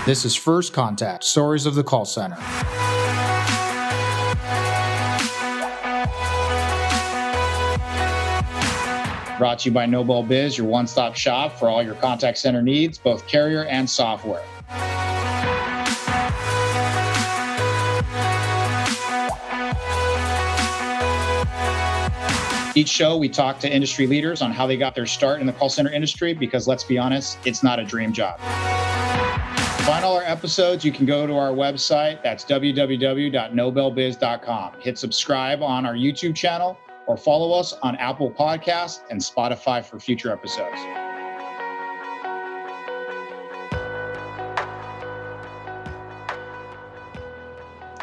This is First Contact, Stories of the Call Center. Brought to you by Nobel Biz, your one-stop shop for all your contact center needs, both carrier and software. Each show, we talk to industry leaders on how they got their start in the call center industry, because let's be honest, it's not a dream job. To find all our episodes, you can go to our website. That's www.nobelbiz.com. Hit subscribe on our YouTube channel or follow us on Apple Podcasts and Spotify for future episodes.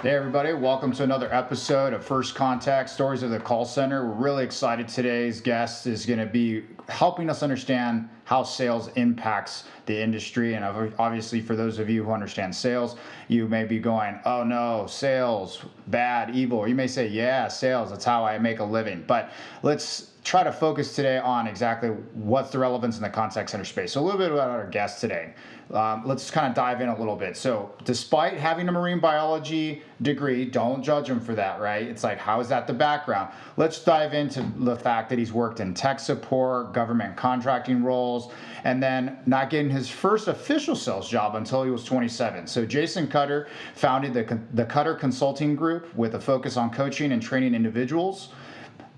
Hey everybody, welcome to another episode of First Contact, Stories of the Call Center. We're really excited. Today's guest is going to be helping us understand how sales impacts the industry. And obviously for those of you who understand sales, you may be going, oh no, sales, bad, evil. Or you may say, yeah, sales, that's how I make a living. But let's try to focus today on exactly what's the relevance in the contact center space. So a little bit about our guest today. Let's kind of dive in a little bit. So despite having a marine biology degree, don't judge him for that, right? It's like, how is that the background? Let's dive into the fact that he's worked in tech support, government contracting roles, and then not getting his first official sales job until he was 27. So Jason Cutter founded the Cutter Consulting Group with a focus on coaching and training individuals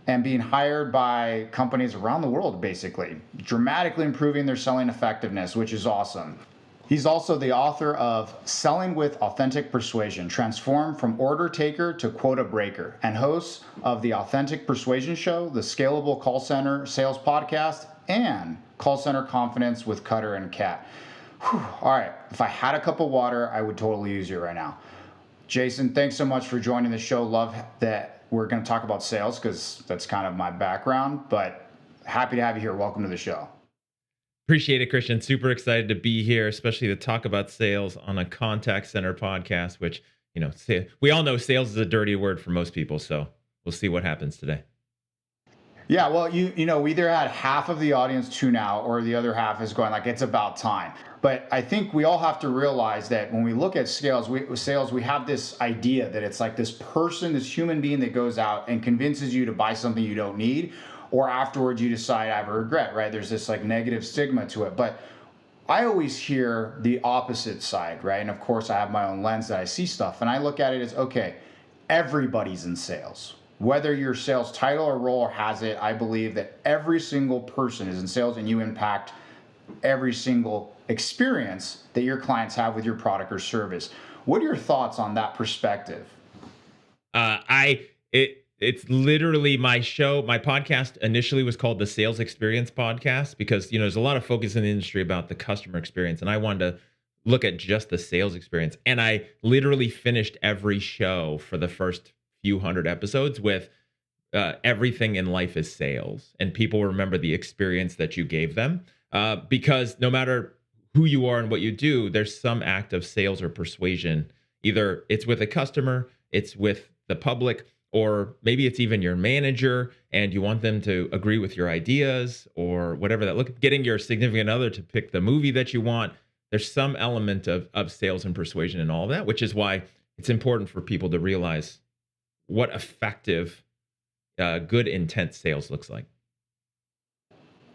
and being hired by companies around the world, basically, dramatically improving their selling effectiveness, which is awesome. He's also the author of Selling with Authentic Persuasion, Transform from Order Taker to Quota Breaker, and host of the Authentic Persuasion Show, the Scalable Call Center Sales Podcast, and Call Center Confidence with Cutter and Kat. Whew. All right, if I had a cup of water, I would totally use you right now. Jason, thanks so much for joining the show. Love that we're going to talk about sales because that's kind of my background, but happy to have you here. Welcome to the show. Appreciate it, Christian. Super excited to be here, especially to talk about sales on a contact center podcast, which, you know, we all know sales is a dirty word for most people. So we'll see what happens today. Yeah, well, you know, we either had half of the audience tune out or the other half is going like, it's about time. But I think we all have to realize that when we look at sales, we have this idea that it's like this person, this human being that goes out and convinces you to buy something you don't need, or afterwards you decide I have a regret, right? There's this like negative stigma to it. But I always hear the opposite side, right? And of course I have my own lens that I see stuff, and I look at it as, okay, everybody's in sales. Whether your sales title or role has it, I believe that every single person is in sales and you impact every single experience that your clients have with your product or service. What are your thoughts on that perspective? It's literally my show. My podcast initially was called the Sales Experience Podcast because, you know, there's a lot of focus in the industry about the customer experience, and I wanted to look at just the sales experience. And I literally finished every show for the first few hundred episodes with everything in life is sales, and people remember the experience that you gave them because no matter who you are and what you do, there's some act of sales or persuasion. Either it's with a customer, it's with the public, or maybe it's even your manager and you want them to agree with your ideas or whatever that getting your significant other to pick the movie that you want. There's some element of sales and persuasion in all of that, which is why it's important for people to realize what effective, good intent sales looks like.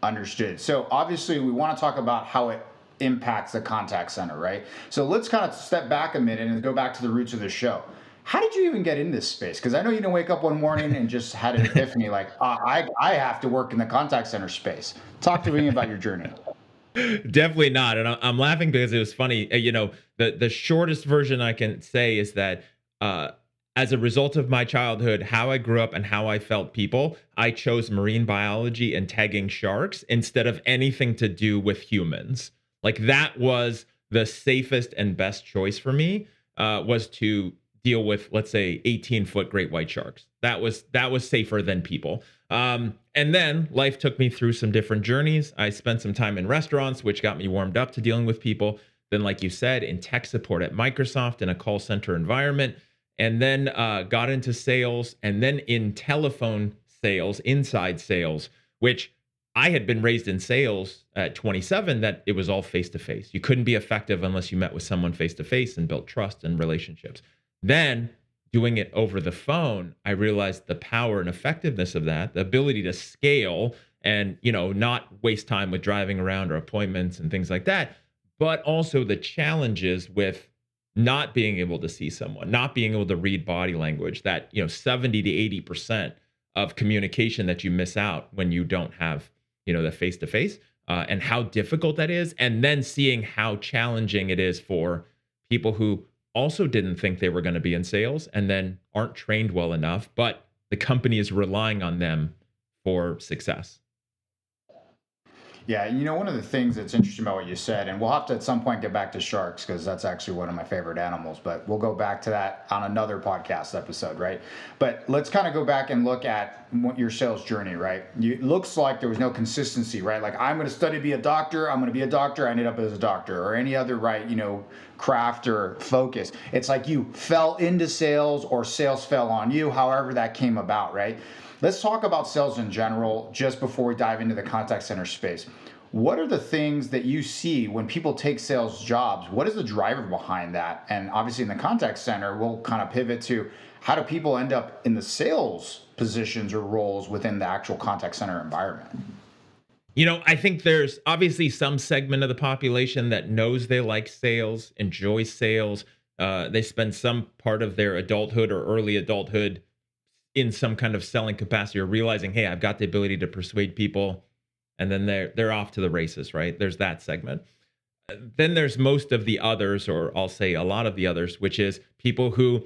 Understood. So obviously we want to talk about how it impacts the contact center, right? So let's kind of step back a minute and go back to the roots of the show. How did you even get in this space? Because I know you didn't wake up one morning and just had an epiphany like, I have to work in the contact center space. Talk to me about your journey. Definitely not. And I'm laughing because it was funny. You know, the shortest version I can say is that as a result of my childhood, how I grew up and how I felt people, I chose marine biology and tagging sharks instead of anything to do with humans. Like that was the safest and best choice for me, was to deal with, let's say, 18-foot great white sharks. That was safer than people. And then life took me through some different journeys. I spent some time in restaurants, which got me warmed up to dealing with people. Then, like you said, in tech support at Microsoft in a call center environment, and then got into sales, and then in telephone sales, inside sales, which I had been raised in sales at 27 that it was all face to face. You couldn't be effective unless you met with someone face to face and built trust and relationships. Then doing it over the phone, I realized the power and effectiveness of that, the ability to scale and, not waste time with driving around or appointments and things like that, but also the challenges with not being able to see someone, not being able to read body language, that, 70 to 80% of communication that you miss out when you don't have, the face to face, and how difficult that is. And then seeing how challenging it is for people who also didn't think they were going to be in sales and then aren't trained well enough, but the company is relying on them for success. Yeah, one of the things that's interesting about what you said, and we'll have to at some point get back to sharks because that's actually one of my favorite animals, but we'll go back to that on another podcast episode, right? But let's kind of go back and look at your sales journey, right? It looks like there was no consistency, right? Like, I'm going to study to be a doctor, I'm going to be a doctor, I ended up as a doctor, or any other, right, craft or focus. It's like you fell into sales or sales fell on you, however that came about, right? Let's talk about sales in general just before we dive into the contact center space. What are the things that you see when people take sales jobs? What is the driver behind that? And obviously in the contact center, we'll kind of pivot to how do people end up in the sales positions or roles within the actual contact center environment? I think there's obviously some segment of the population that knows they like sales, enjoys sales. They spend some part of their adulthood or early adulthood in some kind of selling capacity or realizing, hey, I've got the ability to persuade people, and then they're off to the races, right? There's that segment. Then there's most of the others, or I'll say a lot of the others, which is people who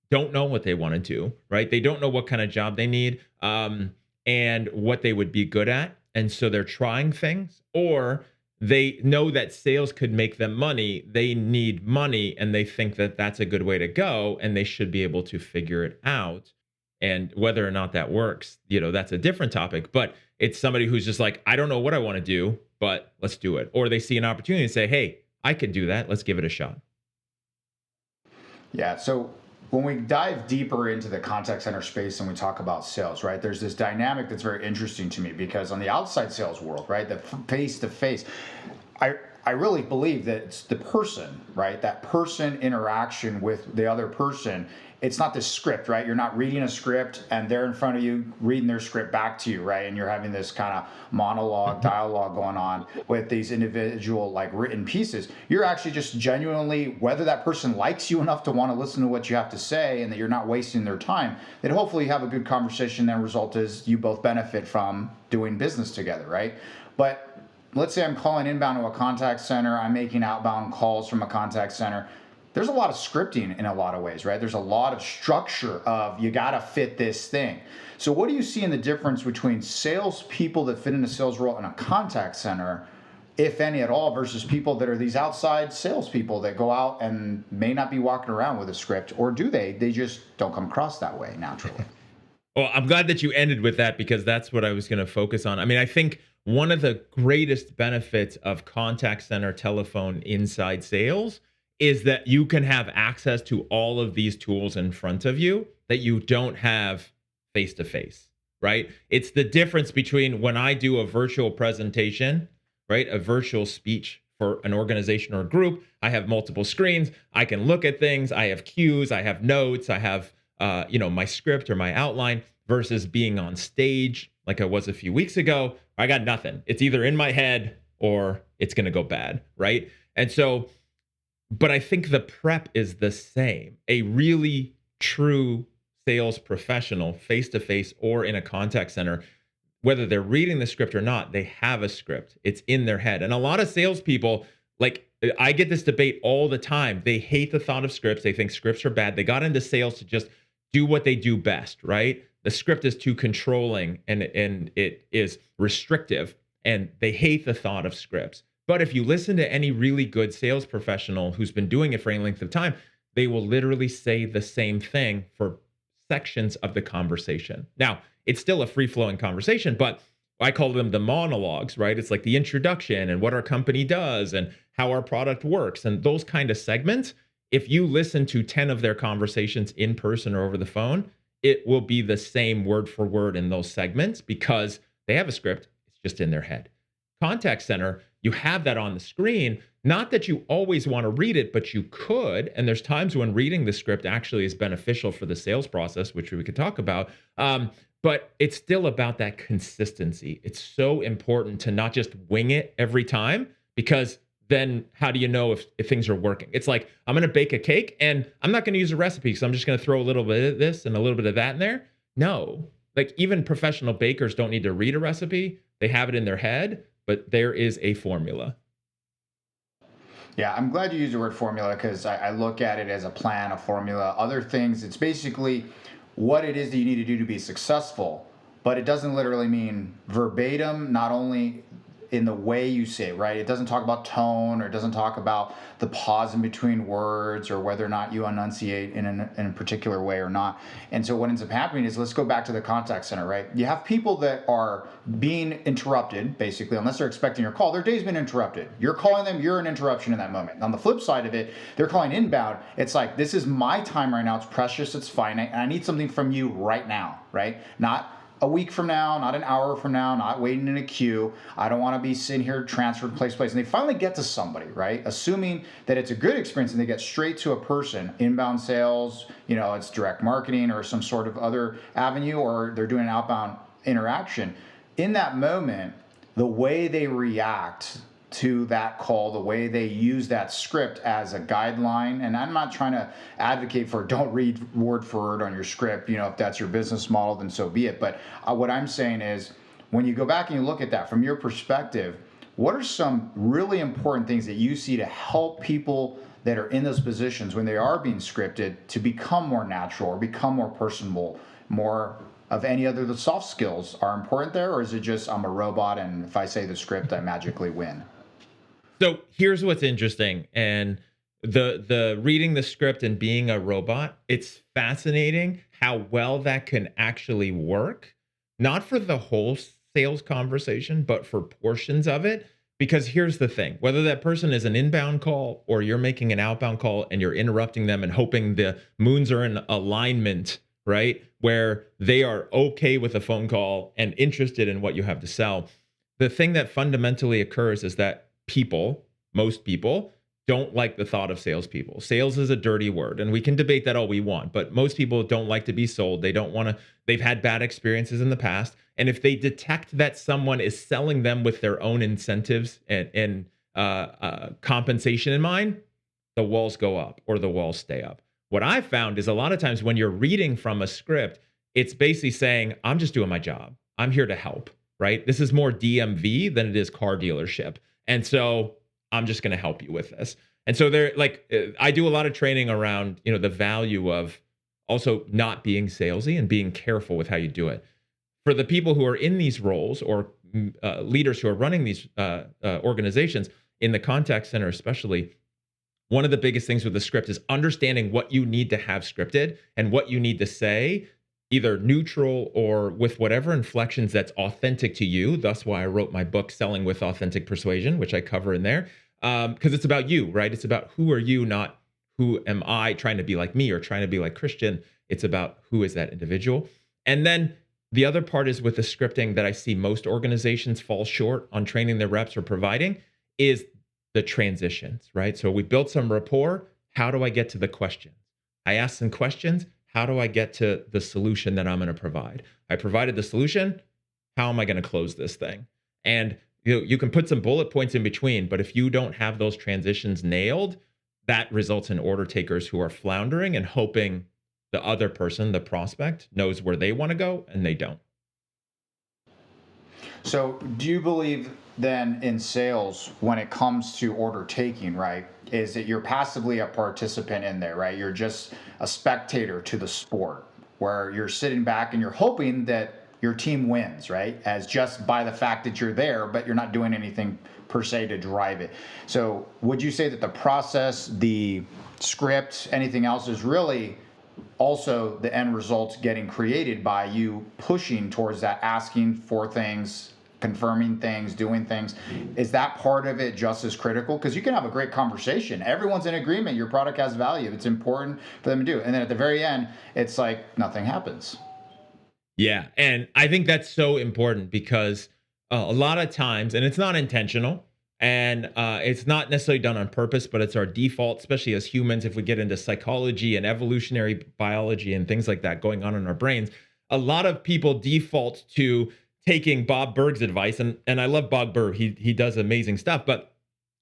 don't know what they want to do, right? They don't know what kind of job they need, and what they would be good at. And so they're trying things, or they know that sales could make them money. They need money, and they think that that's a good way to go, and they should be able to figure it out. And whether or not that works, that's a different topic. But it's somebody who's just like, I don't know what I want to do, but let's do it. Or they see an opportunity and say, hey, I could do that. Let's give it a shot. Yeah. So when we dive deeper into the contact center space and we talk about sales, right, there's this dynamic that's very interesting to me because on the outside sales world, right, the face to face, I really believe that it's the person, right? That person interaction with the other person. It's not this script, right? You're not reading a script and they're in front of you reading their script back to you, right? And you're having this kind of monologue, dialogue going on with these individual like written pieces. You're actually just genuinely, whether that person likes you enough to want to listen to what you have to say and that you're not wasting their time, that hopefully you have a good conversation. The result is you both benefit from doing business together, right? But let's say I'm calling inbound to a contact center, I'm making outbound calls from a contact center. There's a lot of scripting in a lot of ways, right? There's a lot of structure of you got to fit this thing. So what do you see in the difference between salespeople that fit in a sales role in a contact center, if any at all, versus people that are these outside salespeople that go out and may not be walking around with a script, or do they? They just don't come across that way naturally. Well, I'm glad that you ended with that because that's what I was going to focus on. I mean, I think one of the greatest benefits of contact center telephone inside sales is that you can have access to all of these tools in front of you that you don't have face to face, right? It's the difference between when I do a virtual presentation, right? A virtual speech for an organization or a group. I have multiple screens. I can look at things. I have cues. I have notes. I have, my script or my outline versus being on stage like I was a few weeks ago. I got nothing. It's either in my head or it's going to go bad, right? And so, but I think the prep is the same. A really true sales professional, face to face or in a contact center, whether they're reading the script or not, they have a script. It's in their head. And a lot of salespeople, like I get this debate all the time. They hate the thought of scripts. They think scripts are bad. They got into sales to just do what they do best, right? The script is too controlling and it is restrictive, and they hate the thought of scripts. But if you listen to any really good sales professional who's been doing it for any length of time, they will literally say the same thing for sections of the conversation. Now, it's still a free-flowing conversation, but I call them the monologues, right? It's like the introduction and what our company does and how our product works and those kind of segments. If you listen to 10 of their conversations in person or over the phone, it will be the same word for word in those segments because they have a script. It's It's just in their head. Contact center, you have that on the screen. Not that you always want to read it, but you could. And there's times when reading the script actually is beneficial for the sales process, which we could talk about. But it's still about that consistency. It's so important to not just wing it every time, because then how do you know if things are working? It's like, I'm going to bake a cake and I'm not going to use a recipe because I'm just going to throw a little bit of this and a little bit of that in there. No, like even professional bakers don't need to read a recipe. They have it in their head, but there is a formula. Yeah, I'm glad you used the word formula because I look at it as a plan, a formula. Other things, it's basically what it is that you need to do to be successful, but it doesn't literally mean verbatim, not only in the way you say it, right? It doesn't talk about tone, or it doesn't talk about the pause in between words, or whether or not you enunciate in a particular way or not. And so what ends up happening is, let's go back to the contact center, right? You have people that are being interrupted, basically, unless they're expecting your call. Their day's been interrupted. You're calling them, you're an interruption in that moment. On the flip side of it, they're calling inbound. It's like, this is my time right now. It's precious, it's finite, and I need something from you right now, right? Not a week from now, not an hour from now, not waiting in a queue. I don't want to be sitting here transferred place to place. And they finally get to somebody, right? Assuming that it's a good experience and they get straight to a person. Inbound sales, it's direct marketing or some sort of other avenue, or they're doing an outbound interaction. In that moment, the way they react to that call, the way they use that script as a guideline. And I'm not trying to advocate for don't read word for word on your script. If that's your business model, then so be it. But what I'm saying is, when you go back and you look at that from your perspective, what are some really important things that you see to help people that are in those positions when they are being scripted to become more natural or become more personable, more of any other the soft skills are important there? Or is it just, I'm a robot and if I say the script, I magically win? So here's what's interesting, and the reading the script and being a robot, it's fascinating how well that can actually work, not for the whole sales conversation, but for portions of it. Because here's the thing, whether that person is an inbound call or you're making an outbound call and you're interrupting them and hoping the moons are in alignment, right, where they are okay with a phone call and interested in what you have to sell, the thing that fundamentally occurs is that most people don't like the thought of salespeople. Sales is a dirty word, and we can debate that all we want, but most people don't like to be sold. They don't want to, they've had bad experiences in the past. And if they detect that someone is selling them with their own incentives and compensation in mind, the walls go up or the walls stay up. What I've found is a lot of times when you're reading from a script, it's basically saying, I'm just doing my job. I'm here to help, right? This is more DMV than it is car dealership. And so I'm just going to help you with this. And so I do a lot of training around, the value of also not being salesy and being careful with how you do it. For the people who are in these roles or leaders who are running these organizations in the contact center, especially, one of the biggest things with the script is understanding what you need to have scripted and what you need to say, either neutral or with whatever inflections that's authentic to you. That's why I wrote my book, Selling with Authentic Persuasion, which I cover in there, because it's about you, right? It's about who are you, not who am I trying to be like me or trying to be like Christian. It's about who is that individual. And then the other part is with the scripting that I see most organizations fall short on training their reps or providing is the transitions, right? So we built some rapport. How do I get to the questions? I ask some questions. How do I get to the solution that I'm going to provide? I provided the solution. How am I going to close this thing? And you can put some bullet points in between, but if you don't have those transitions nailed, that results in order takers who are floundering and hoping the other person, the prospect, knows where they want to go and they don't. So do you believe then in sales, when it comes to order taking, right, is that you're passively a participant in there, right? You're just a spectator to the sport, where you're sitting back and you're hoping that your team wins, right? As just by the fact that you're there, but you're not doing anything per se to drive it. So would you say that the process, the script, anything else is really also the end result getting created by you pushing towards that, asking for things, confirming things, doing things? Is that part of it just as critical? Because you can have a great conversation. Everyone's in agreement. Your product has value. It's important for them to do. And then at the very end, it's like nothing happens. Yeah. And I think that's so important because A lot of times, and it's not intentional, and it's not necessarily done on purpose, but it's our default, especially as humans, if we get into psychology and evolutionary biology and things like that going on in our brains. A lot of people default to taking Bob Burg's advice, and I love Bob Burg. He does amazing stuff, but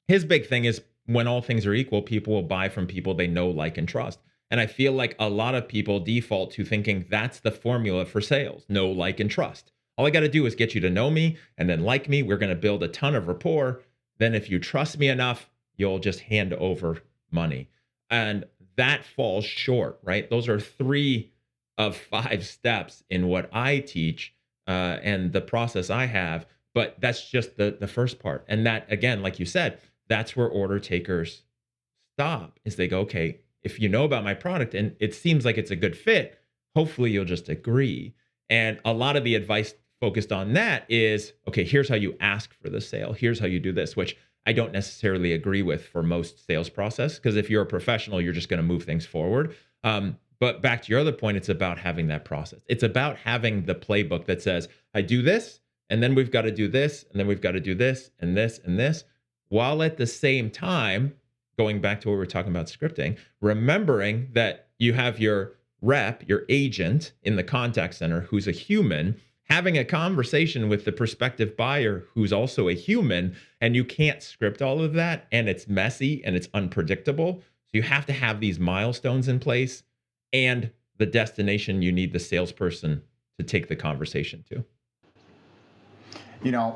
his big thing is when all things are equal, people will buy from people they know, like, and trust. And I feel like a lot of people default to thinking that's the formula for sales: know, like, and trust. All I got to do is get you to know me and then like me. We're going to build a ton of rapport. Then, if you trust me enough, you'll just hand over money. And that falls short, right? Those are 3 of 5 steps in what I teach and the process I have. But that's just the first part. And that, again, like you said, that's where order takers stop, is they go, okay, if you know about my product and it seems like it's a good fit, hopefully you'll just agree. And a lot of the advice focused on that is, okay, here's how you ask for the sale. Here's how you do this, which I don't necessarily agree with for most sales process, because if you're a professional, you're just going to move things forward. But back to your other point, it's about having that process. It's about having the playbook that says, I do this, and then we've got to do this, and then we've got to do this, and this, and this, while at the same time, going back to what we were talking about scripting, remembering that you have your rep, your agent in the contact center, who's a human, having a conversation with the prospective buyer who's also a human, and you can't script all of that, and it's messy and it's unpredictable. So you have to have these milestones in place and the destination you need the salesperson to take the conversation to.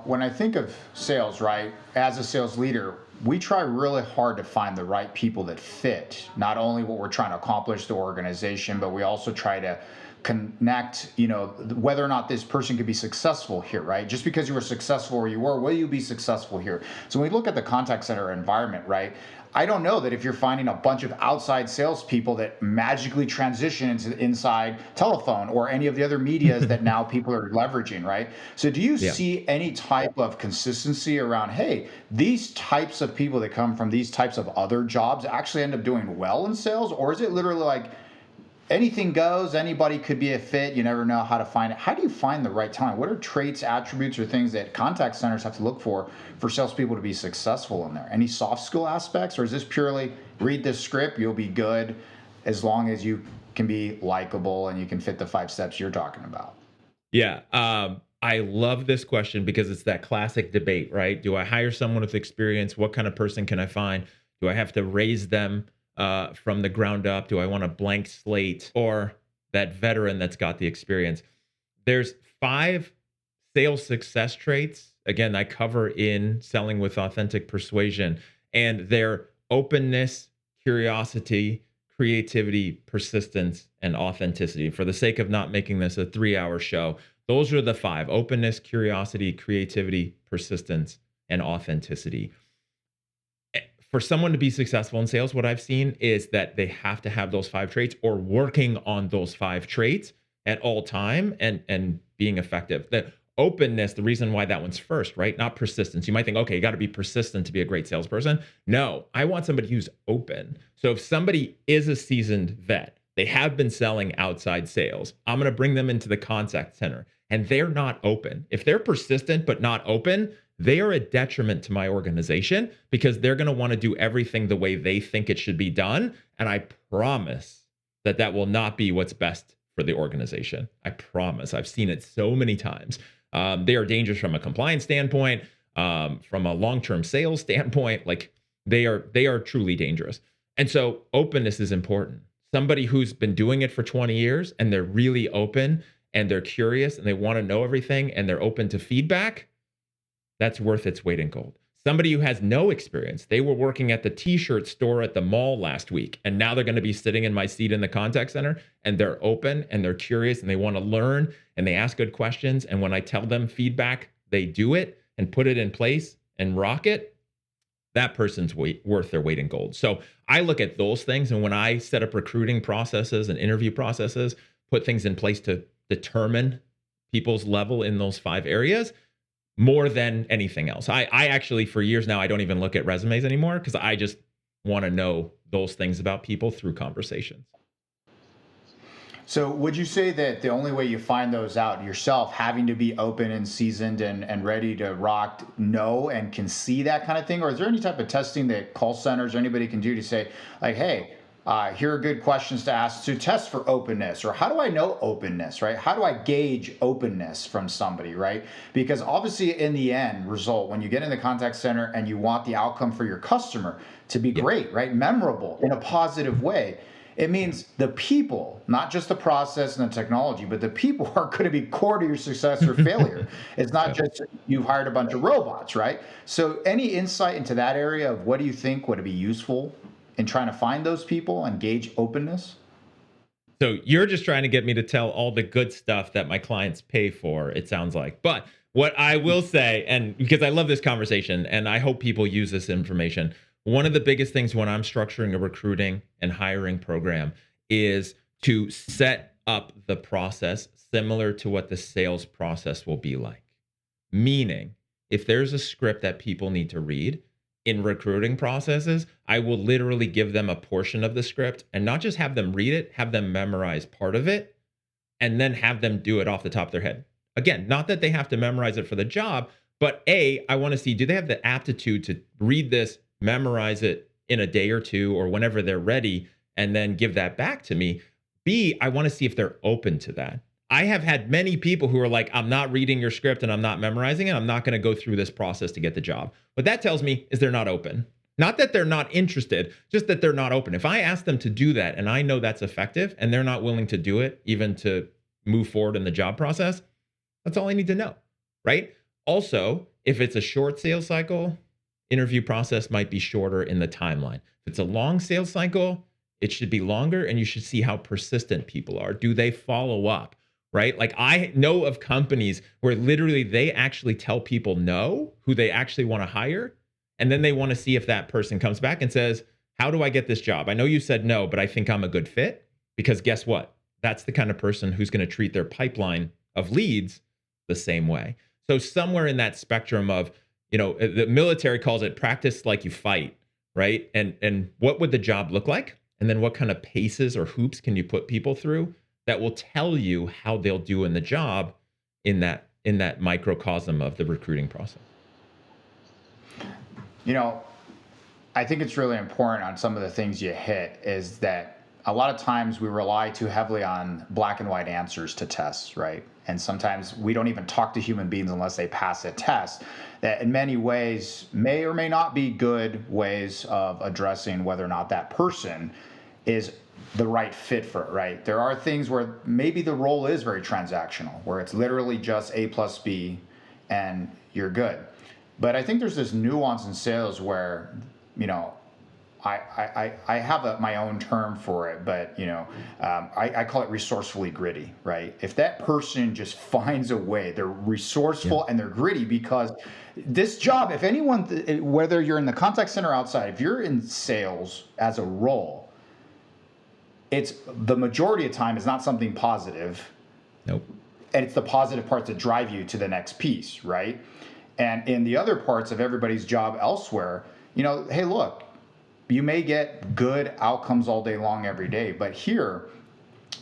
When I think of sales, right, as a sales leader, we try really hard to find the right people that fit not only what we're trying to accomplish, the organization, but we also try to connect, whether or not this person could be successful here, right? Just because you were successful where you were, will you be successful here? So when we look at the contact center environment, right, I don't know that if you're finding a bunch of outside salespeople that magically transition into inside telephone or any of the other medias that now people are leveraging, right? So do you Yeah. see any type of consistency around, hey, these types of people that come from these types of other jobs actually end up doing well in sales? Or is it literally like anything goes, anybody could be a fit, you never know how to find it? How do you find the right talent? What are traits, attributes, or things that contact centers have to look for salespeople to be successful in there? Any soft skill aspects, or is this purely read this script, you'll be good as long as you can be likable and you can fit the 5 steps you're talking about? Yeah. I love this question because it's that classic debate, right? Do I hire someone with experience? What kind of person can I find? Do I have to raise them from the ground up? Do I want a blank slate, or that veteran that's got the experience? There's 5 sales success traits. Again, I cover in Selling with Authentic Persuasion, and they're openness, curiosity, creativity, persistence, and authenticity. For the sake of not making this a 3-hour show, those are the 5: openness, curiosity, creativity, persistence, and authenticity. For someone to be successful in sales, what I've seen is that they have to have those 5 traits, or working on those 5 traits at all time, and being effective. The openness, the reason why that one's first, right? Not persistence. You might think, okay, you got to be persistent to be a great salesperson. No, I want somebody who's open. So if somebody is a seasoned vet, they have been selling outside sales, I'm going to bring them into the contact center, and they're not open. If they're persistent but not open, they are a detriment to my organization, because they're going to want to do everything the way they think it should be done. And I promise that that will not be what's best for the organization. I promise. I've seen it so many times. They are dangerous from a compliance standpoint, from a long-term sales standpoint. Like, they are truly dangerous. And so openness is important. Somebody who's been doing it for 20 years and they're really open and they're curious and they want to know everything and they're open to feedback, that's worth its weight in gold. Somebody who has no experience, they were working at the t-shirt store at the mall last week, and now they're going to be sitting in my seat in the contact center, and they're open and they're curious and they want to learn and they ask good questions. And when I tell them feedback, they do it and put it in place and rock it. That person's worth their weight in gold. So I look at those things. And when I set up recruiting processes and interview processes, put things in place to determine people's level in those 5 areas, more than anything else. I actually, for years now, I don't even look at resumes anymore, because I just want to know those things about people through conversations. So would you say that the only way you find those out yourself, having to be open and seasoned and ready to rock, know and can see that kind of thing? Or is there any type of testing that call centers or anybody can do to say, like, hey, here are good questions to ask to test for openness, or how do I know openness, right? How do I gauge openness from somebody, right? Because obviously in the end result, when you get in the contact center and you want the outcome for your customer to be Yeah. great, right? Memorable in a positive way, it means the people, not just the process and the technology, but the people are going to be core to your success or failure. It's not Yeah. just you've hired a bunch of robots, right? So, any insight into that area of what do you think would be useful in trying to find those people and gauge openness? So you're just trying to get me to tell all the good stuff that my clients pay for, it sounds like. But what I will say, and because I love this conversation and I hope people use this information, one of the biggest things when I'm structuring a recruiting and hiring program is to set up the process similar to what the sales process will be like. Meaning, if there's a script that people need to read in recruiting processes, I will literally give them a portion of the script and not just have them read it, have them memorize part of it, and then have them do it off the top of their head. Again, not that they have to memorize it for the job, but A, I want to see, do they have the aptitude to read this, memorize it in a day or two or whenever they're ready, and then give that back to me? B, I want to see if they're open to that. I have had many people who are like, I'm not reading your script and I'm not memorizing it. I'm not going to go through this process to get the job. What that tells me is they're not open. Not that they're not interested, just that they're not open. If I ask them to do that and I know that's effective and they're not willing to do it, even to move forward in the job process, that's all I need to know, right? Also, if it's a short sales cycle, interview process might be shorter in the timeline. If it's a long sales cycle, it should be longer and you should see how persistent people are. Do they follow up? Right? Like I know of companies where literally they actually tell people no, who they actually want to hire. And then they want to see if that person comes back and says, how do I get this job? I know you said no, but I think I'm a good fit. Because guess what? That's the kind of person who's going to treat their pipeline of leads the same way. So somewhere in that spectrum of, the military calls it practice like you fight, right? And what would the job look like? And then what kind of paces or hoops can you put people through that will tell you how they'll do in the job in that microcosm of the recruiting process. You know, I think it's really important on some of the things you hit is that a lot of times we rely too heavily on black and white answers to tests, right? And sometimes we don't even talk to human beings unless they pass a test that in many ways may or may not be good ways of addressing whether or not that person is the right fit for it, right? There are things where maybe the role is very transactional, where it's literally just A plus B and you're good. But I think there's this nuance in sales where, I have my own term for it, but I call it resourcefully gritty, right? If that person just finds a way, they're resourceful and they're gritty because this job, if anyone, whether you're in the contact center or outside, if you're in sales as a role, it's the majority of time is not something positive. Nope. And it's the positive parts that drive you to the next piece, right? And in the other parts of everybody's job elsewhere, hey, look, you may get good outcomes all day long every day. But here,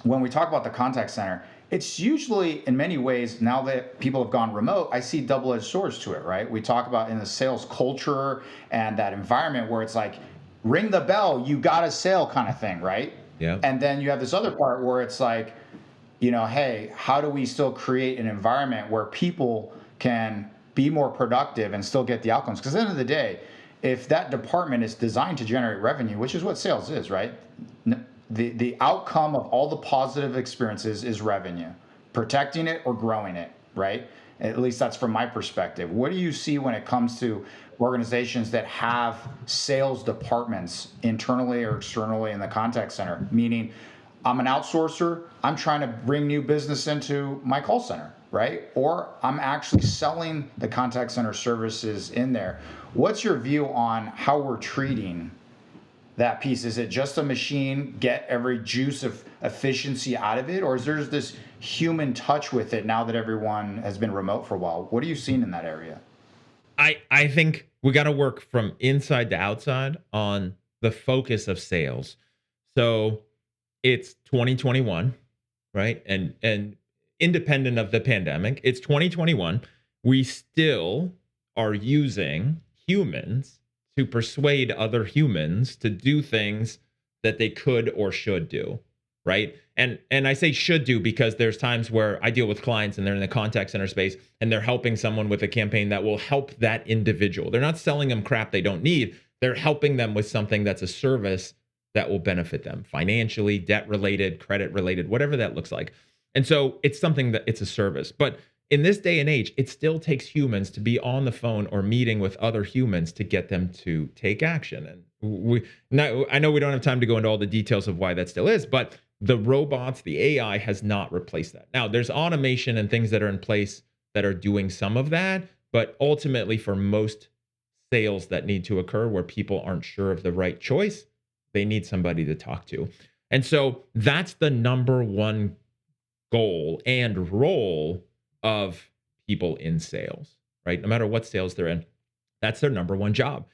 when we talk about the contact center, it's usually in many ways, now that people have gone remote, I see double-edged swords to it, right? We talk about in the sales culture and that environment where it's like, ring the bell, you got a sale kind of thing, right? Yeah. And then you have this other part where it's like, hey, how do we still create an environment where people can be more productive and still get the outcomes? Because at the end of the day, if that department is designed to generate revenue, which is what sales is, right? The outcome of all the positive experiences is revenue, protecting it or growing it, right? At least that's from my perspective. What do you see when it comes to organizations that have sales departments internally or externally in the contact center? Meaning, I'm an outsourcer, I'm trying to bring new business into my call center, right? Or I'm actually selling the contact center services in there. What's your view on how we're treating that piece? Is it just a machine, get every juice of efficiency out of it? Or is there this human touch with it now that everyone has been remote for a while? What are you seeing in that area? I think we got to work from inside to outside on the focus of sales. So it's 2021. right? And independent of the pandemic, it's 2021. We still are using humans to persuade other humans to do things that they could or should do, right? And I say should do because there's times where I deal with clients and they're in the contact center space and they're helping someone with a campaign that will help that individual. They're not selling them crap they don't need. They're helping them with something that's a service that will benefit them financially, debt related, credit related, whatever that looks like. And so it's something that it's a service. But in this day and age, it still takes humans to be on the phone or meeting with other humans to get them to take action. And I know we don't have time to go into all the details of why that still is, but the robots, the AI has not replaced that. Now, there's automation and things that are in place that are doing some of that, but ultimately for most sales that need to occur where people aren't sure of the right choice, they need somebody to talk to. And so that's the number one goal and role of people in sales, right? No matter what sales they're in, that's their number one job.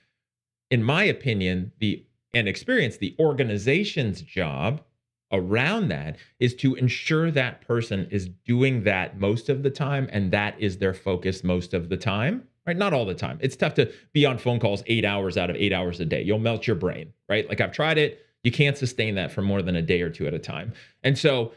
In my opinion, the organization's job around that is to ensure that person is doing that most of the time, and that is their focus most of the time, right? Not all the time. It's tough to be on phone calls 8 hours out of 8 hours a day. You'll melt your brain, right? Like I've tried it. You can't sustain that for more than a day or two at a time. And so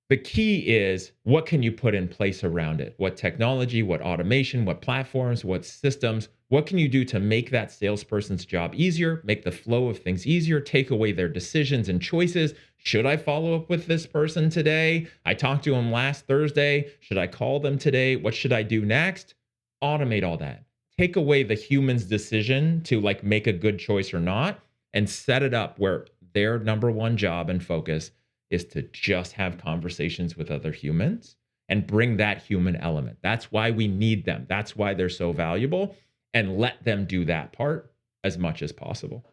the key is what can you put in place around it? What technology, what automation, what platforms, what systems, what can you do to make that salesperson's job easier, make the flow of things easier, take away their decisions and choices? Should I follow up with this person today? I talked to him last Thursday. Should I call them today? What should I do next? Automate all that. Take away the human's decision to like make a good choice or not and set it up where their number one job and focus is to just have conversations with other humans and bring that human element. That's why we need them. That's why they're so valuable, and let them do that part as much as possible.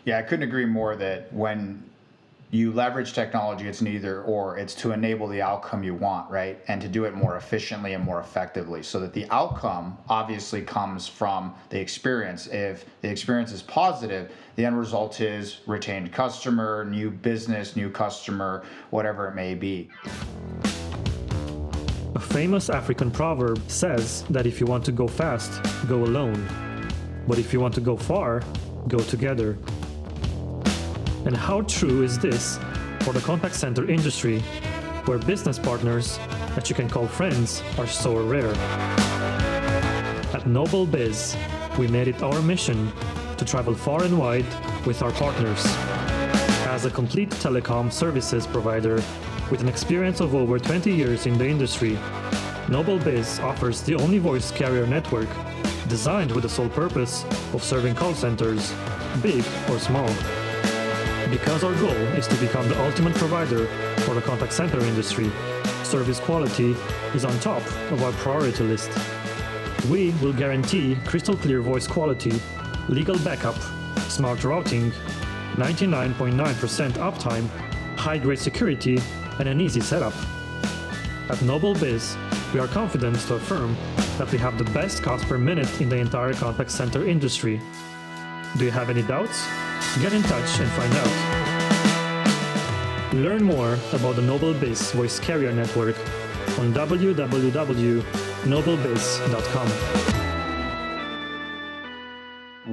Yeah, I couldn't agree more that when you leverage technology, it's neither or, it's to enable the outcome you want, right? And to do it more efficiently and more effectively so that the outcome obviously comes from the experience. If the experience is positive, the end result is retained customer, new business, new customer, whatever it may be. A famous African proverb says that if you want to go fast, go alone. But if you want to go far, go together. And how true is this for the contact center industry, where business partners that you can call friends are so rare? At Noble Biz, we made it our mission to travel far and wide with our partners. As a complete telecom services provider with an experience of over 20 years in the industry, Noble Biz offers the only voice carrier network designed with the sole purpose of serving call centers, big or small. Because our goal is to become the ultimate provider for the contact center industry, service quality is on top of our priority list. We will guarantee crystal clear voice quality, legal backup, smart routing, 99.9% uptime, high-grade security, and an easy setup. At Noble Biz, we are confident to affirm that we have the best cost per minute in the entire contact center industry. Do you have any doubts? Get in touch and find out. Learn more about the Noble Biz Voice Carrier Network on www.noblebiz.com.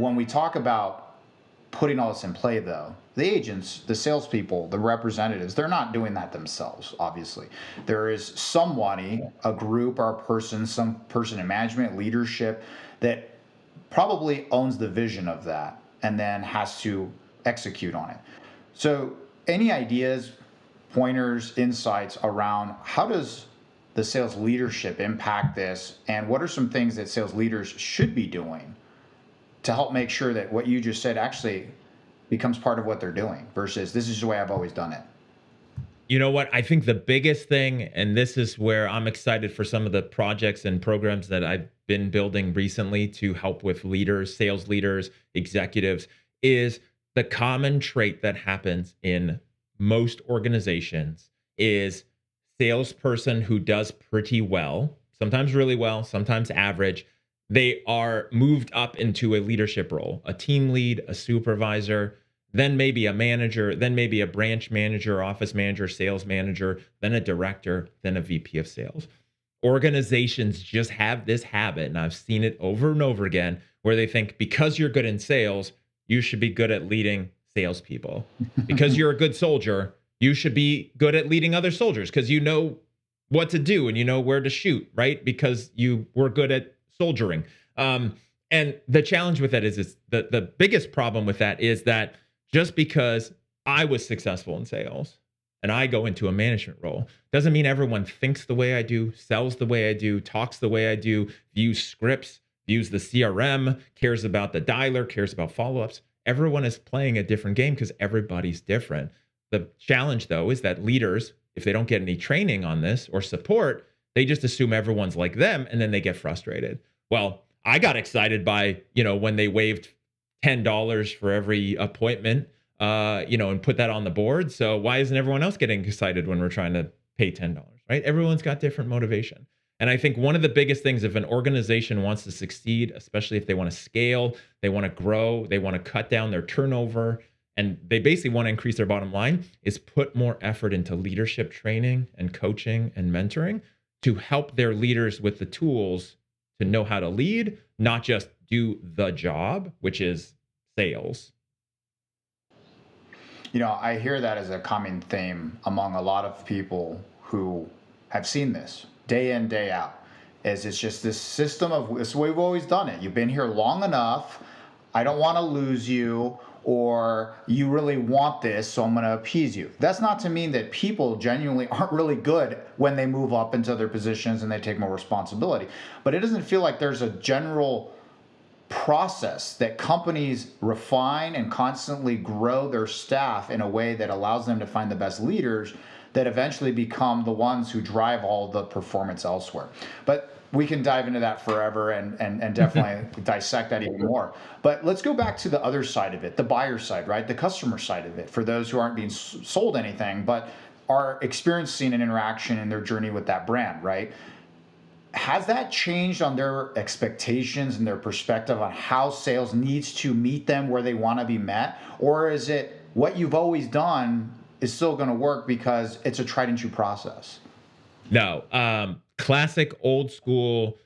When we talk about putting all this in play, though, the agents, the salespeople, the representatives, they're not doing that themselves, obviously. There is somebody, a group or a person, some person in management, leadership, that probably owns the vision of that and then has to execute on it. So any ideas, pointers, insights around how does the sales leadership impact this, and what are some things that sales leaders should be doing to help make sure that what you just said actually becomes part of what they're doing versus this is the way I've always done it? You know what? I think the biggest thing, and this is where I'm excited for some of the projects and programs that I've been building recently to help with leaders, sales leaders, executives, is the common trait that happens in most organizations is salesperson who does pretty well, sometimes really well, sometimes average. They are moved up into a leadership role, a team lead, a supervisor. then maybe a manager, then maybe a branch manager, office manager, sales manager, then a director, then a VP of sales. Organizations just have this habit, and I've seen it over and over again, where they think because you're good in sales, you should be good at leading salespeople. Because you're a good soldier, you should be good at leading other soldiers because you know what to do and you know where to shoot, right? Because you were good at soldiering. And the challenge with that is the biggest problem with that is that just because I was successful in sales and I go into a management role doesn't mean everyone thinks the way I do, sells the way I do, talks the way I do, views scripts, views the CRM, cares about the dialer, cares about follow-ups. Everyone is playing a different game because everybody's different. The challenge, though, is that leaders, if they don't get any training on this or support, they just assume everyone's like them and then they get frustrated. Well, I got excited by, when they waived $10 for every appointment, and put that on the board. So why isn't everyone else getting excited when we're trying to pay $10, right? Everyone's got different motivation. And I think one of the biggest things, if an organization wants to succeed, especially if they want to scale, they want to grow, they want to cut down their turnover, and they basically want to increase their bottom line, is put more effort into leadership training and coaching and mentoring to help their leaders with the tools to know how to lead, not just do the job, which is sales. I hear that as a common theme among a lot of people who have seen this day in, day out. It's just this system of, it's the way we've always done it. You've been here long enough. I don't want to lose you, or you really want this, so I'm going to appease you. That's not to mean that people genuinely aren't really good when they move up into their positions and they take more responsibility. But it doesn't feel like there's a general process that companies refine and constantly grow their staff in a way that allows them to find the best leaders that eventually become the ones who drive all the performance elsewhere. But we can dive into that forever and definitely dissect that even more. But let's go back to the other side of it, the buyer side, right? The customer side of it, for those who aren't being sold anything, but are experiencing an interaction in their journey with that brand, right? Has that changed on their expectations and their perspective on how sales needs to meet them where they want to be met? Or is it what you've always done is still going to work because it's a tried and true process? No. Classic old school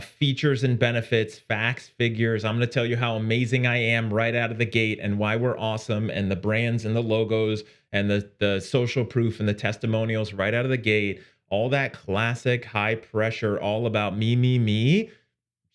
features and benefits, facts, figures. I'm going to tell you how amazing I am right out of the gate and why we're awesome, and the brands and the logos and the social proof and the testimonials right out of the gate. All that classic high pressure, all about me,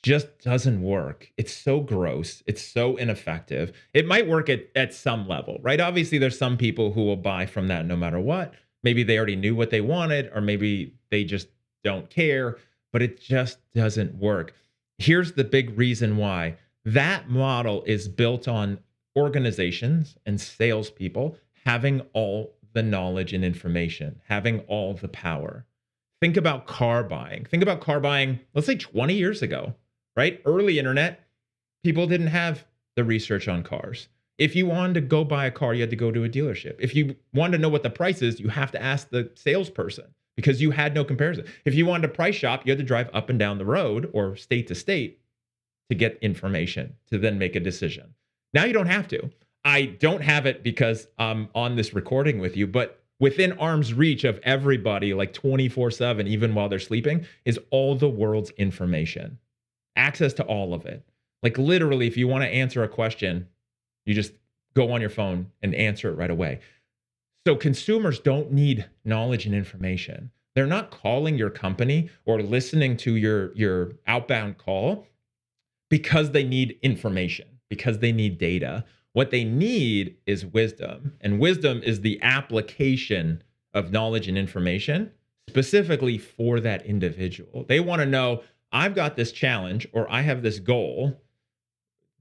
just doesn't work. It's so gross. It's so ineffective. It might work at some level, right? Obviously, there's some people who will buy from that no matter what. Maybe they already knew what they wanted, or maybe they just don't care, but it just doesn't work. Here's the big reason why. That model is built on organizations and salespeople having all the knowledge and information, having all the power. Think about car buying. Let's say 20 years ago, right? Early internet, people didn't have the research on cars. If you wanted to go buy a car, you had to go to a dealership. If you wanted to know what the price is, you have to ask the salesperson because you had no comparison. If you wanted to price shop, you had to drive up and down the road or state to state to get information to then make a decision. Now you don't have to. I don't have it because I'm on this recording with you, but within arm's reach of everybody, like 24/7, even while they're sleeping, is all the world's information. Access to all of it. Like literally, if you want to answer a question, you just go on your phone and answer it right away. So consumers don't need knowledge and information. They're not calling your company or listening to your outbound call because they need information, because they need data. What they need is wisdom, and wisdom is the application of knowledge and information specifically for that individual. They want to know, I've got this challenge or I have this goal.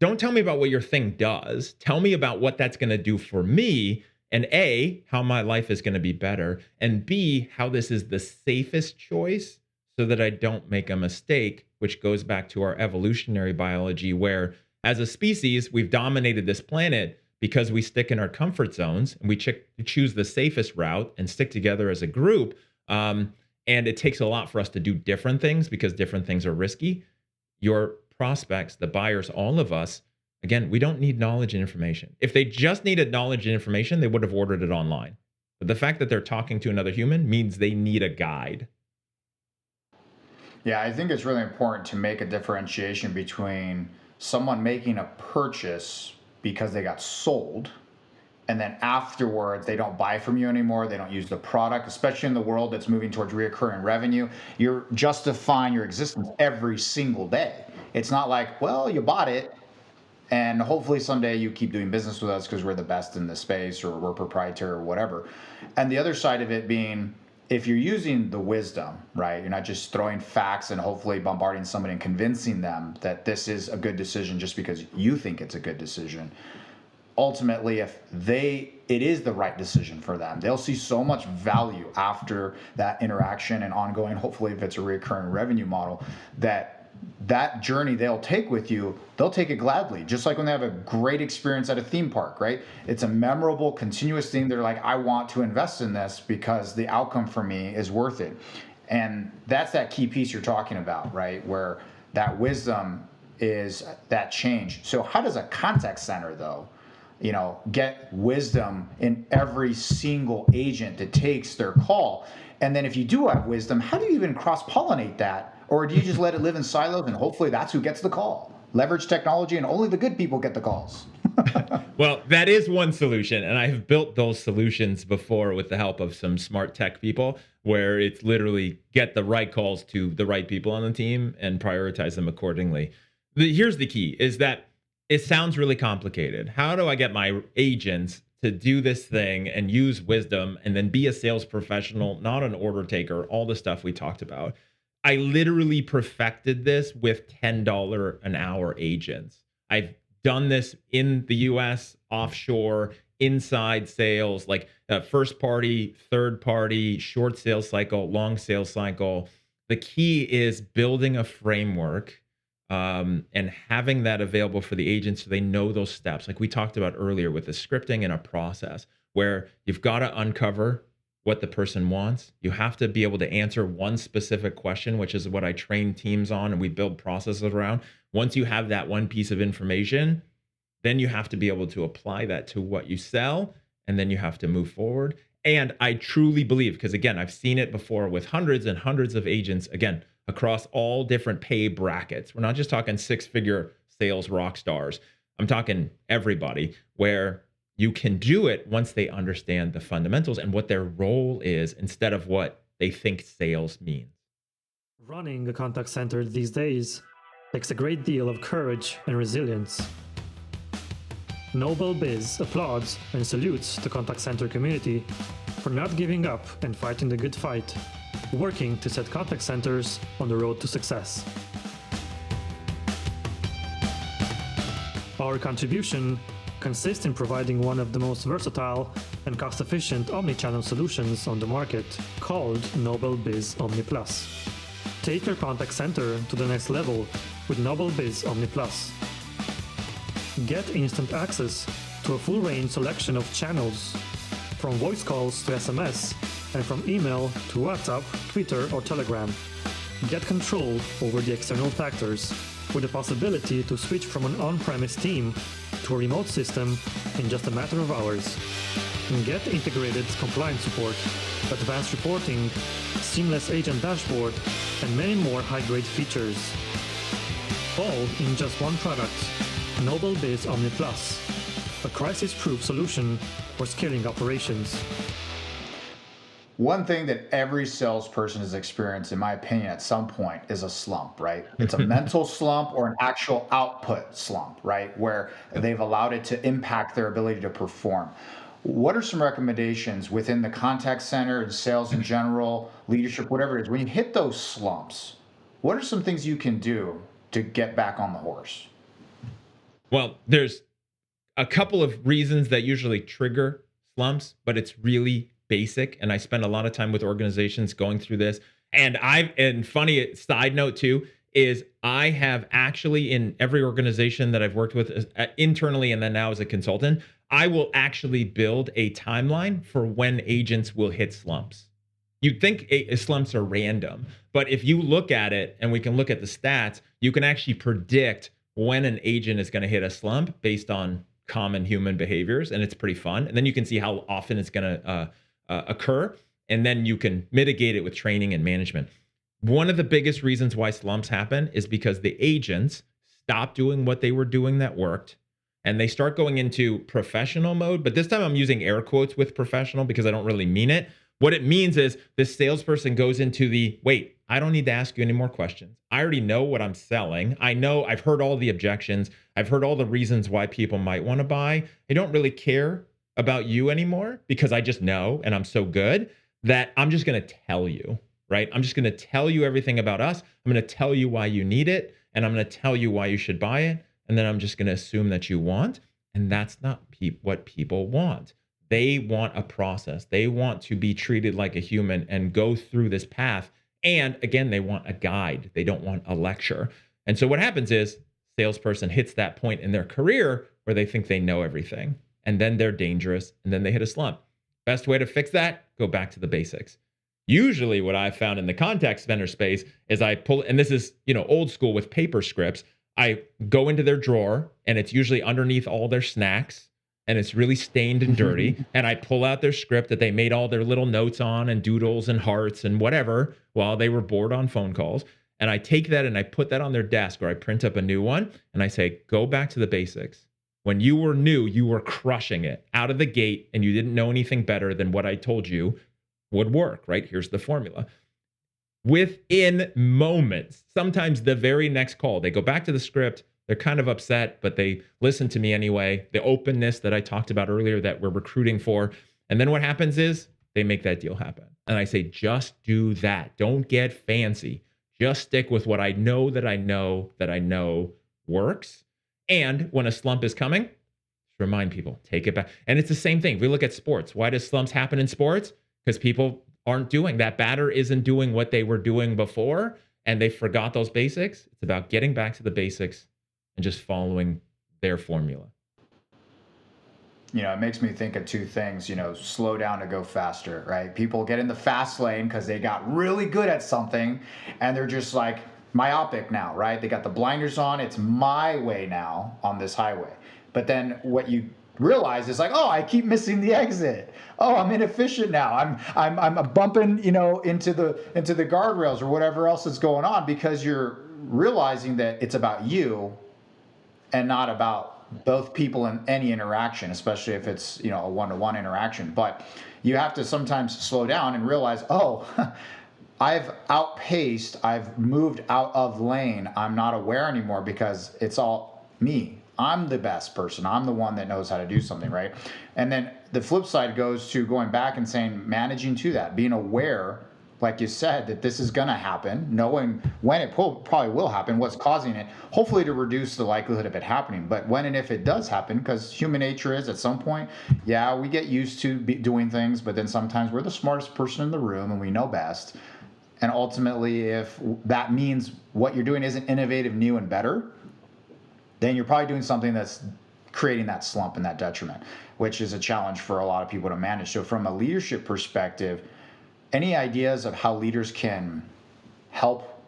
Don't tell me about what your thing does. Tell me about what that's going to do for me, and A, how my life is going to be better, and B, how this is the safest choice so that I don't make a mistake, which goes back to our evolutionary biology where as a species, we've dominated this planet because we stick in our comfort zones and we choose the safest route and stick together as a group. And it takes a lot for us to do different things because different things are risky. Your prospects, the buyers, all of us Again, we don't need knowledge and information. If they just needed knowledge and information, they would have ordered it online. But the fact that they're talking to another human means they need a guide. Yeah, I think it's really important to make a differentiation between someone making a purchase because they got sold, and then afterwards they don't buy from you anymore, they don't use the product, especially in the world that's moving towards recurring revenue. You're justifying your existence every single day. It's not like, well, you bought it and hopefully someday you keep doing business with us because we're the best in the space or we're proprietary or whatever. And the other side of it being, if you're using the wisdom, right, you're not just throwing facts and hopefully bombarding somebody and convincing them that this is a good decision just because you think it's a good decision. Ultimately, if it is the right decision for them, they'll see so much value after that interaction and ongoing, hopefully if it's a recurring revenue model, that journey they'll take with you, they'll take it gladly. Just like when they have a great experience at a theme park, right? It's a memorable, continuous thing. They're like, I want to invest in this because the outcome for me is worth it. And that's that key piece you're talking about, right? Where that wisdom is that change. So how does a contact center, though, get wisdom in every single agent that takes their call? And then if you do have wisdom, how do you even cross-pollinate that? Or do you just let it live in silos and hopefully that's who gets the call? Leverage technology and only the good people get the calls. Well, that is one solution. And I have built those solutions before with the help of some smart tech people, where it's literally get the right calls to the right people on the team and prioritize them accordingly. Here's the key is that it sounds really complicated. How do I get my agents to do this thing and use wisdom and then be a sales professional, not an order taker, all the stuff we talked about? I literally perfected this with $10 an hour agents. I've done this in the US, offshore, inside sales, like first party, third party, short sales cycle, long sales cycle. The key is building a framework and having that available for the agents so they know those steps. Like we talked about earlier with the scripting and a process where you've got to uncover what the person wants. You have to be able to answer one specific question, which is what I train teams on and we build processes around. Once you have that one piece of information, then you have to be able to apply that to what you sell, and then you have to move forward. And I truly believe, because again, I've seen it before with hundreds and hundreds of agents, again, across all different pay brackets. We're not just talking six-figure sales rock stars. I'm talking everybody, where you can do it once they understand the fundamentals and what their role is instead of what they think sales means. Running a contact center these days takes a great deal of courage and resilience. Noble Biz applauds and salutes the contact center community for not giving up and fighting the good fight, working to set contact centers on the road to success. Our contribution consists in providing one of the most versatile and cost-efficient omnichannel solutions on the market, called Noble Biz Omni Plus. Take your contact center to the next level with Noble Biz Omni Plus. Get instant access to a full range selection of channels, from voice calls to SMS, and from email to WhatsApp, Twitter, or Telegram. Get control over the external factors, with the possibility to switch from an on-premise team to a remote system in just a matter of hours. And get integrated compliance support, advanced reporting, seamless agent dashboard, and many more high-grade features. All in just one product, Noble Biz Omni Plus, a crisis-proof solution for scaling operations. One thing that every salesperson has experienced, in my opinion, at some point is a slump, right? It's a mental slump or an actual output slump, right? Where they've allowed it to impact their ability to perform. What are some recommendations within the contact center and sales in general, leadership, whatever it is, when you hit those slumps, what are some things you can do to get back on the horse? Well, there's a couple of reasons that usually trigger slumps, but it's really basic. And I spend a lot of time with organizations going through this. And funny side note too, is I have actually in every organization that I've worked with internally and then now as a consultant, I will actually build a timeline for when agents will hit slumps. You'd think slumps are random, but if you look at it and we can look at the stats, you can actually predict when an agent is going to hit a slump based on common human behaviors, and it's pretty fun. And then you can see how often it's going to occur, and then you can mitigate it with training and management. One of the biggest reasons why slumps happen is because the agents stop doing what they were doing that worked, and they start going into professional mode. But this time I'm using air quotes with professional because I don't really mean it. What it means is this salesperson goes into the, wait, I don't need to ask you any more questions. I already know what I'm selling. I know I've heard all the objections. I've heard all the reasons why people might want to buy. I don't really care about you anymore because I just know, and I'm so good that I'm just going to tell you, right? I'm just going to tell you everything about us. I'm going to tell you why you need it, and I'm going to tell you why you should buy it. And then I'm just going to assume that you want. And that's not what people want. They want a process. They want to be treated like a human and go through this path. And again, they want a guide. They don't want a lecture. And so what happens is salesperson hits that point in their career where they think they know everything. And then they're dangerous. And then they hit a slump. Best way to fix that, go back to the basics. Usually what I've found in the contact center space is I pull, and this is, old school with paper scripts. I go into their drawer and it's usually underneath all their snacks and it's really stained and dirty. And I pull out their script that they made all their little notes on and doodles and hearts and whatever while they were bored on phone calls. And I take that and I put that on their desk, or I print up a new one and I say, go back to the basics. When you were new, you were crushing it out of the gate and you didn't know anything better than what I told you would work, right? Here's the formula. Within moments, sometimes the very next call, they go back to the script. They're kind of upset, but they listen to me anyway. The openness that I talked about earlier that we're recruiting for. And then what happens is they make that deal happen. And I say, just do that. Don't get fancy. Just stick with what I know that I know works. And when a slump is coming, remind people, take it back. And it's the same thing. If we look at sports, why does slumps happen in sports? Because people aren't doing that. Batter isn't doing what they were doing before, and they forgot those basics. It's about getting back to the basics and just following their formula. It makes me think of two things, slow down to go faster, right? People get in the fast lane because they got really good at something and they're just like myopic now, right? They got the blinders on. It's my way now on this highway. But then what you realize is like, oh, I keep missing the exit. Oh, I'm inefficient now. I'm bumping, into the guardrails or whatever else is going on, because you're realizing that it's about you and not about both people in any interaction, especially if it's, a one-to-one interaction. But you have to sometimes slow down and realize, oh, I've outpaced, I've moved out of lane. I'm not aware anymore because it's all me. I'm the best person. I'm the one that knows how to do something, right? And then the flip side goes to going back and saying, managing to that, being aware, like you said, that this is going to happen, knowing when it probably will happen, what's causing it, hopefully to reduce the likelihood of it happening. But when and if it does happen, because human nature is at some point, yeah, we get used to doing things, but then sometimes we're the smartest person in the room and we know best. And ultimately, if that means what you're doing isn't innovative, new, and better, then you're probably doing something that's creating that slump and that detriment, which is a challenge for a lot of people to manage. So from a leadership perspective, any ideas of how leaders can help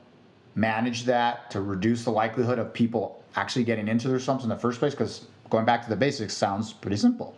manage that to reduce the likelihood of people actually getting into their slumps in the first place? Because going back to the basics sounds pretty simple.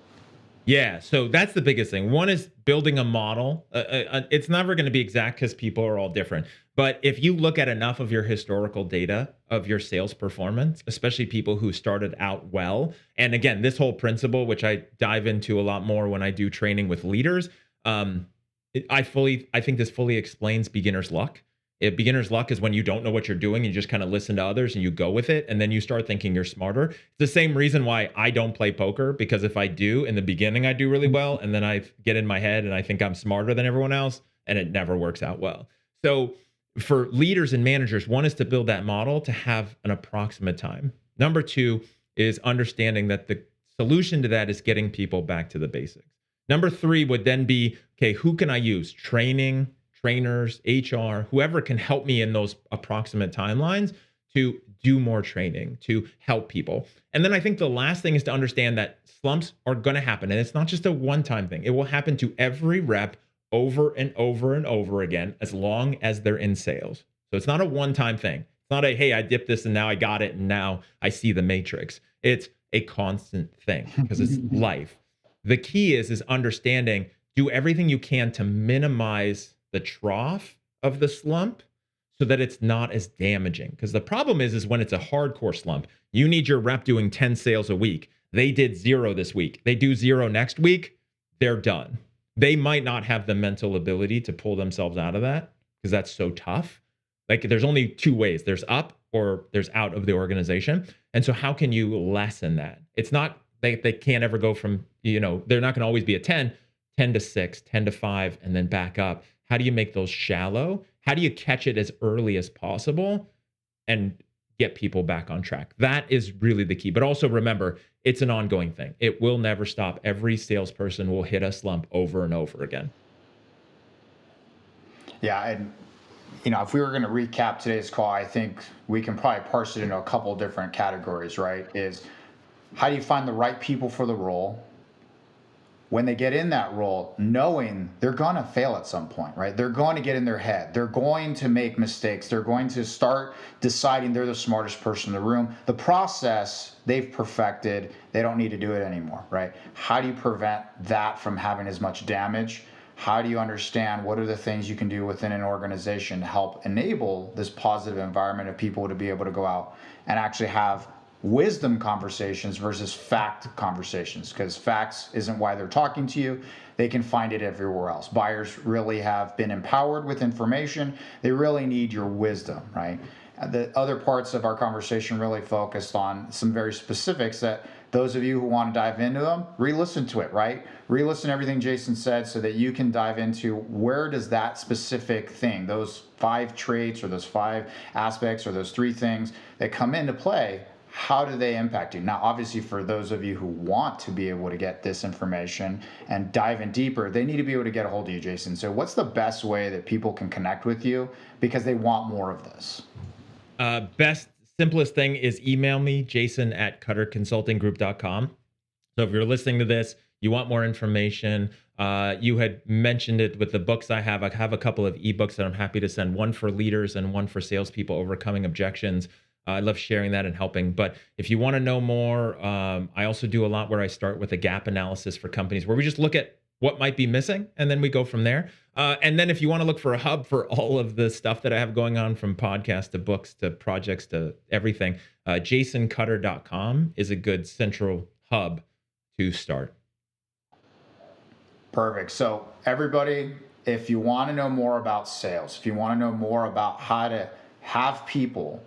Yeah, so that's the biggest thing. One is building a model. It's never going to be exact because people are all different. But if you look at enough of your historical data of your sales performance, especially people who started out well, and again, this whole principle, which I dive into a lot more when I do training with leaders, I think this fully explains beginner's luck. Beginner's luck is when you don't know what you're doing, you just kind of listen to others and you go with it, and then you start thinking you're smarter. It's the same reason why I don't play poker, because if I do, in the beginning I do really well, and then I get in my head and I think I'm smarter than everyone else, and it never works out well. So for leaders and managers, one is to build that model to have an approximate time. Number two is understanding that the solution to that is getting people back to the basics. Number three would then be, okay, who can I use? Training, trainers, HR, whoever can help me in those approximate timelines to do more training, to help people. And then I think the last thing is to understand that slumps are going to happen. And it's not just a one-time thing. It will happen to every rep over and over and over again, as long as they're in sales. So it's not a one-time thing. It's not a, hey, I dipped this and now I got it and now I see the matrix. It's a constant thing because it's life. The key is understanding, do everything you can to minimize the trough of the slump so that it's not as damaging. Because the problem is when it's a hardcore slump, you need your rep doing 10 sales a week. They did 0 this week. They do 0 next week, they're done. They might not have the mental ability to pull themselves out of that because that's so tough. Like there's only 2 ways. There's up or there's out of the organization. And so how can you lessen that? It's not, they can't ever go from, they're not going to always be a 10 to 6, 10 to 5, and then back up. How do you make those shallow? How do you catch it as early as possible and get people back on track? That is really the key. But also remember, it's an ongoing thing. It will never stop. Every salesperson will hit a slump over and over again. Yeah, and if we were going to recap today's call, I think we can probably parse it into a couple different categories, right? Is how do you find the right people for the role? When they get in that role, knowing they're going to fail at some point, right? They're going to get in their head. They're going to make mistakes. They're going to start deciding they're the smartest person in the room. The process they've perfected, they don't need to do it anymore, right? How do you prevent that from having as much damage? How do you understand what are the things you can do within an organization to help enable this positive environment of people to be able to go out and actually have wisdom conversations versus fact conversations, because facts isn't why they're talking to you. They can find it everywhere else. Buyers really have been empowered with information. They really need your wisdom, right? The other parts of our conversation really focused on some very specifics that those of you who want to dive into them, re-listen to it, right? Re-listen to everything Jason said so that you can dive into where does that specific thing, those 5 traits or those 5 aspects or those 3 things that come into play, how do they impact you? Now, obviously, for those of you who want to be able to get this information and dive in deeper, they need to be able to get a hold of you, Jason. So what's the best way that people can connect with you because they want more of this? Simplest thing is email me, jason@cutterconsultinggroup.com. So if you're listening to this, you want more information, you had mentioned it with the books I have. I have a couple of ebooks that I'm happy to send, one for leaders and one for salespeople, overcoming objections. I love sharing that and helping. But if you want to know more, I also do a lot where I start with a gap analysis for companies where we just look at what might be missing and then we go from there. And then if you want to look for a hub for all of the stuff that I have going on, from podcasts to books to projects to everything, jasoncutter.com is a good central hub to start. Perfect. So everybody, if you want to know more about sales, if you want to know more about how to have people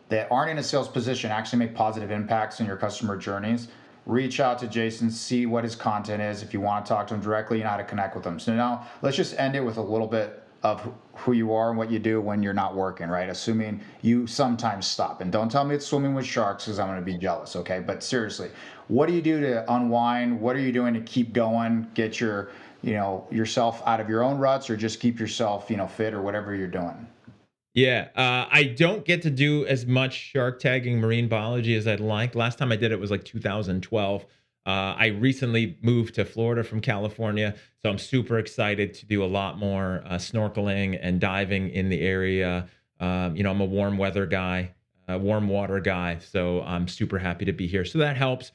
that aren't in a sales position actually make positive impacts in your customer journeys, reach out to Jason, see what his content is. If you want to talk to him directly, you know how to connect with him. So now let's just end it with a little bit of who you are and what you do when you're not working, right? Assuming you sometimes stop. And don't tell me it's swimming with sharks because I'm going to be jealous, okay? But seriously, what do you do to unwind? What are you doing to keep going, get your, yourself out of your own ruts, or just keep yourself, fit, or whatever you're doing? Yeah, I don't get to do as much shark tagging marine biology as I'd like. Last time I did it was like 2012. I recently moved to Florida from California, so I'm super excited to do a lot more snorkeling and diving in the area. I'm a warm weather guy, warm water guy, so I'm super happy to be here. So that helps.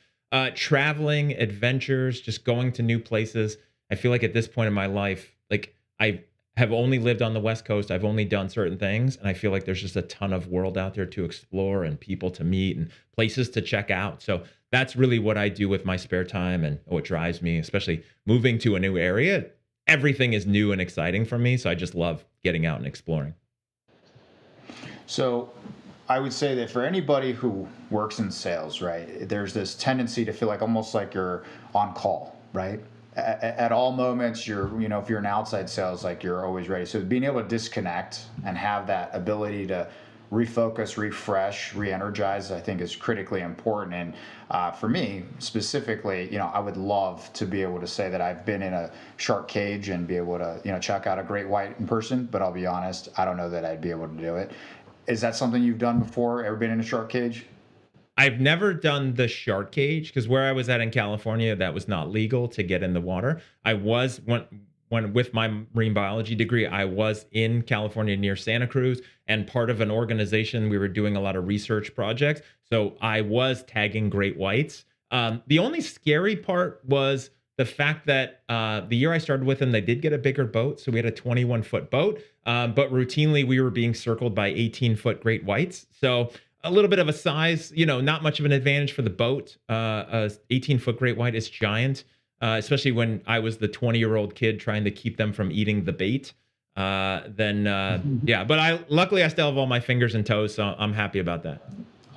Traveling, adventures, just going to new places. I feel like at this point in my life, like I have only lived on the West Coast. I've only done certain things. And I feel like there's just a ton of world out there to explore and people to meet and places to check out. So that's really what I do with my spare time and what drives me, especially moving to a new area. Everything is new and exciting for me. So I just love getting out and exploring. So I would say that for anybody who works in sales, right, there's this tendency to feel like almost like you're on call, right? At all moments, if you're in outside sales, like you're always ready. So being able to disconnect and have that ability to refocus, refresh, re-energize, I think is critically important. And for me specifically, I would love to be able to say that I've been in a shark cage and be able to, check out a great white in person. But I'll be honest, I don't know that I'd be able to do it. Is that something you've done before? Ever been in a shark cage? I've never done the shark cage because where I was at in California, that was not legal to get in the water. I was when with my marine biology degree, I was in California near Santa Cruz and part of an organization. We were doing a lot of research projects. So I was tagging great whites. The only scary part was the fact that the year I started with them, they did get a bigger boat. So we had a 21-foot boat, but routinely we were being circled by 18-foot great whites. So a little bit of a size, not much of an advantage for the boat. A 18-foot great white is giant, especially when I was the 20-year-old kid trying to keep them from eating the bait. Yeah, but luckily I still have all my fingers and toes, so I'm happy about that.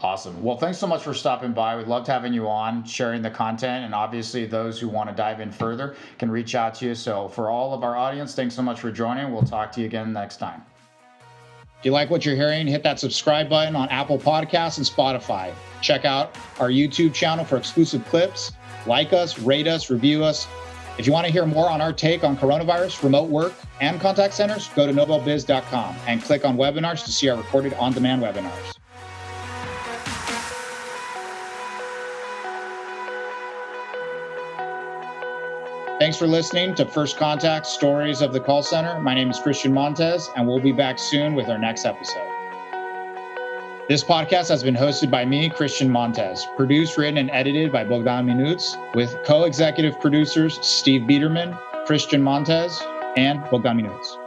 Awesome. Well, thanks so much for stopping by. We'd loved having you on, sharing the content, and obviously those who want to dive in further can reach out to you. So for all of our audience, thanks so much for joining. We'll talk to you again next time. If you like what you're hearing, hit that subscribe button on Apple Podcasts and Spotify. Check out our YouTube channel for exclusive clips. Like us, rate us, review us. If you want to hear more on our take on coronavirus, remote work, and contact centers, go to nobelbiz.com and click on webinars to see our recorded on-demand webinars. Thanks for listening to First Contact Stories of the Call Center. My name is Christian Montez, and we'll be back soon with our next episode. This podcast has been hosted by me, Christian Montez, produced, written, and edited by Bogdan Minuț, with co-executive producers Steve Biederman, Christian Montez, and Bogdan Minuț.